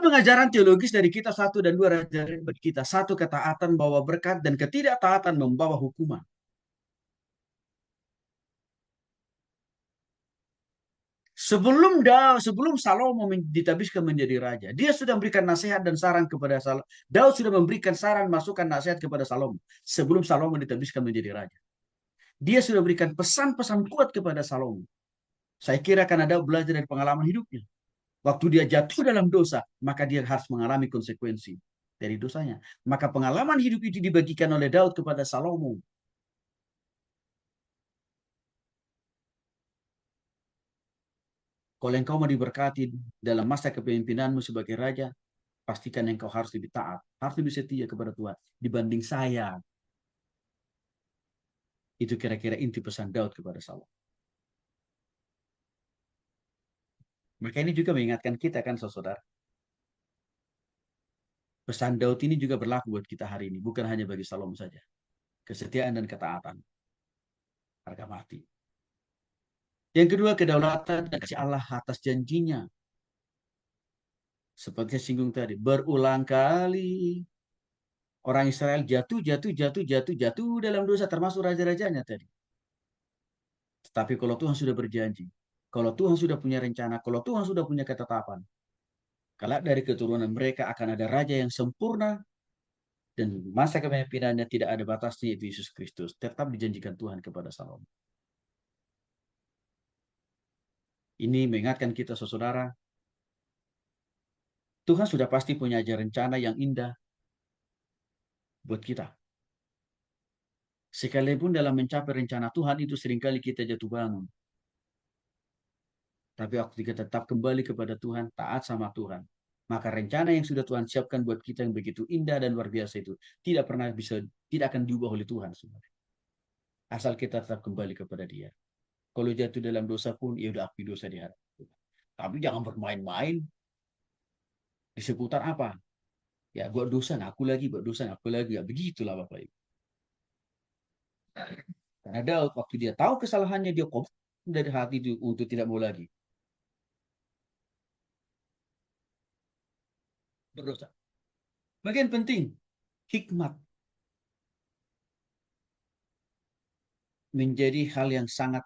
pengajaran teologis dari kita satu dan dua raja bagi kita. Satu, ketaatan membawa berkat dan ketidaktaatan membawa hukuman. Sebelum Salomo ditabiskan menjadi raja, dia sudah memberikan nasihat dan saran kepada Salomo. Daud sudah memberikan saran, masukan, nasihat kepada Salomo sebelum Salomo ditabiskan menjadi raja. Dia sudah berikan pesan-pesan kuat kepada Salomo. Saya kira karena Daud belajar dari pengalaman hidupnya. Waktu dia jatuh dalam dosa, maka dia harus mengalami konsekuensi dari dosanya. Maka pengalaman hidup itu dibagikan oleh Daud kepada Salomo. Kalau engkau mau diberkati dalam masa kepemimpinanmu sebagai raja, pastikan engkau harus lebih taat, harus lebih setia kepada Tuhan dibanding saya. Itu kira-kira inti pesan Daud kepada Salomo. Maka ini juga mengingatkan kita kan, saudara. Pesan Daud ini juga berlaku buat kita hari ini, bukan hanya bagi Salomo saja. Kesetiaan dan ketaatan, harga mati. Yang kedua, kedaulatan dan kasih Allah atas janjinya. Seperti saya singgung tadi, berulang kali orang Israel jatuh dalam dosa, termasuk raja-rajanya tadi. Tetapi kalau Tuhan sudah berjanji, kalau Tuhan sudah punya rencana, kalau Tuhan sudah punya ketetapan, kalau dari keturunan mereka akan ada raja yang sempurna dan masa kepemimpinannya tidak ada batasnya, itu Yesus Kristus. Tetap dijanjikan Tuhan kepada Salomo. Ini mengingatkan kita, saudara, Tuhan sudah pasti punya rencana yang indah buat kita. Sekalipun dalam mencapai rencana Tuhan itu seringkali kita jatuh bangun. Tapi waktu kita tetap kembali kepada Tuhan, taat sama Tuhan, maka rencana yang sudah Tuhan siapkan buat kita yang begitu indah dan luar biasa itu tidak akan diubah oleh Tuhan sebenarnya. Asal kita tetap kembali kepada Dia. Kalau jatuh dalam dosa pun, ya udah akui dosa di hadapan Tuhan. Tapi jangan bermain-main di seputar apa. Ya buat dosa, aku lagi, buat dosa, aku lagi. Ya begitulah Bapak Ibu. Karena Daud waktu dia tahu kesalahannya, dia komitmen dari hati itu untuk tidak mau lagi berdosa. Bagian penting, hikmat menjadi hal yang sangat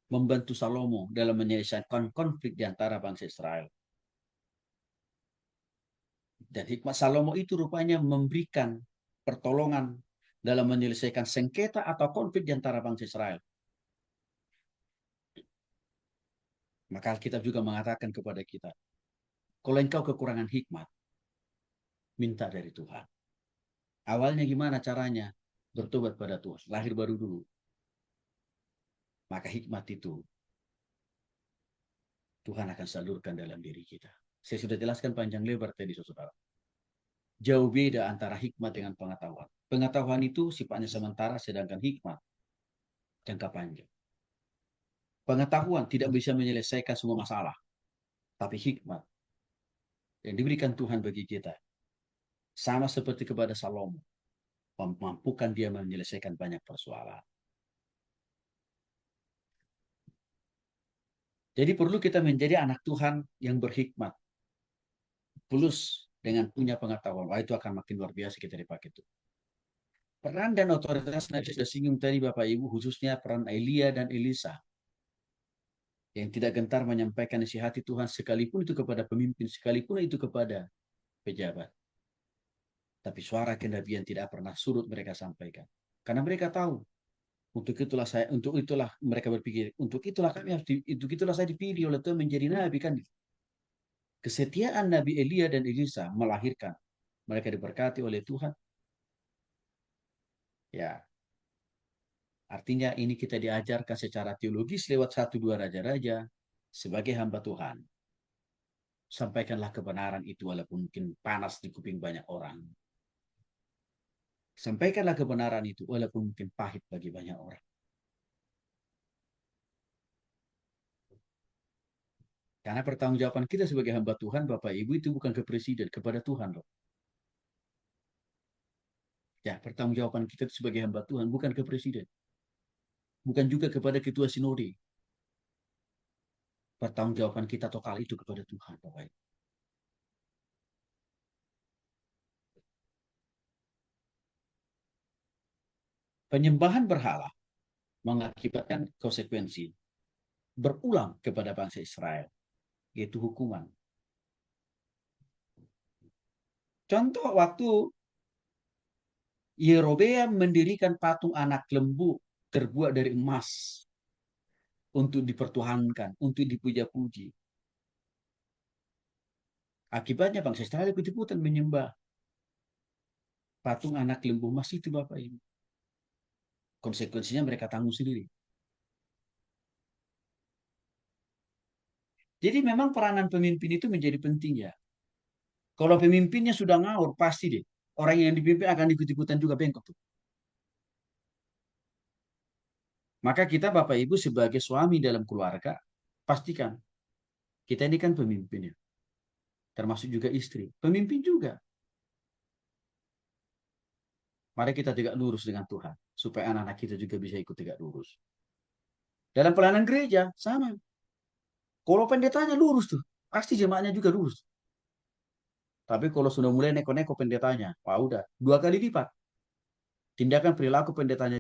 membantu Salomo dalam menyelesaikan konflik di antara bangsa Israel. Dan hikmat Salomo itu rupanya memberikan pertolongan dalam menyelesaikan sengketa atau konflik di antara bangsa Israel. Maka Alkitab juga mengatakan kepada kita, kalau engkau kekurangan hikmat, minta dari Tuhan. Awalnya gimana caranya? Bertobat pada Tuhan, lahir baru dulu. Maka hikmat itu Tuhan akan salurkan dalam diri kita. Saya sudah jelaskan panjang lebar tadi, saudara. Jauh beda antara hikmat dengan pengetahuan. Pengetahuan itu sifatnya sementara, sedangkan hikmat jangka panjang. Pengetahuan tidak bisa menyelesaikan semua masalah, tapi hikmat yang diberikan Tuhan bagi kita sama seperti kepada Salomo, memampukan dia menyelesaikan banyak persoalan. Jadi perlu kita menjadi anak Tuhan yang berhikmat, plus dengan punya pengetahuan. Wah, itu akan makin luar biasa kita dipakai itu. Peran dan otoritas Nabi sudah singgung tadi Bapak Ibu, khususnya peran Elia dan Elisa yang tidak gentar menyampaikan isi hati Tuhan sekalipun itu kepada pemimpin, sekalipun itu kepada pejabat. Tapi suara kenabian tidak pernah surut mereka sampaikan. Karena mereka tahu, untuk itulah mereka berpikir, untuk itulah saya dipilih oleh Tuhan menjadi nabi kan. Kesetiaan Nabi Elia dan Elisa melahirkan mereka diberkati oleh Tuhan. Ya, artinya ini kita diajarkan secara teologis lewat satu dua raja-raja sebagai hamba Tuhan. Sampaikanlah kebenaran itu walaupun mungkin panas di kuping banyak orang. Sampaikanlah kebenaran itu walaupun mungkin pahit bagi banyak orang. Karena pertanggungjawaban kita sebagai hamba Tuhan, Bapak Ibu, itu bukan ke presiden, kepada Tuhan loh. Ya, pertanggungjawaban kita sebagai hamba Tuhan bukan ke presiden. Bukan juga kepada ketua sinode. pertanggungjawaban kita total itu kepada Tuhan, Bapak Ibu. Penyembahan berhala mengakibatkan konsekuensi berulang kepada bangsa Israel, yaitu hukuman. Contoh waktu Yerobeam mendirikan patung anak lembu terbuat dari emas untuk dipertuhankan, untuk dipuja-puji. Akibatnya bangsa Israel ikut-ikutan menyembah patung anak lembu emas itu, Bapak Ibu. Konsekuensinya mereka tanggung sendiri. Jadi memang peranan pemimpin itu menjadi penting ya. Kalau pemimpinnya sudah ngawur, pasti deh. Orang yang dipimpin akan ikut-ikutan juga bengkok tuh. Maka kita Bapak Ibu sebagai suami dalam keluarga, pastikan kita ini kan pemimpin ya. Termasuk juga istri. Pemimpin juga. Mari kita tegak lurus dengan Tuhan. Supaya anak-anak kita juga bisa ikut tegak lurus. Dalam pelayanan gereja, sama. Kalau pendetanya lurus tuh, pasti jemaatnya juga lurus. Tapi kalau sudah mulai neko-neko pendetanya, wah udah, dua kali lipat. Tindakan perilaku pendetanya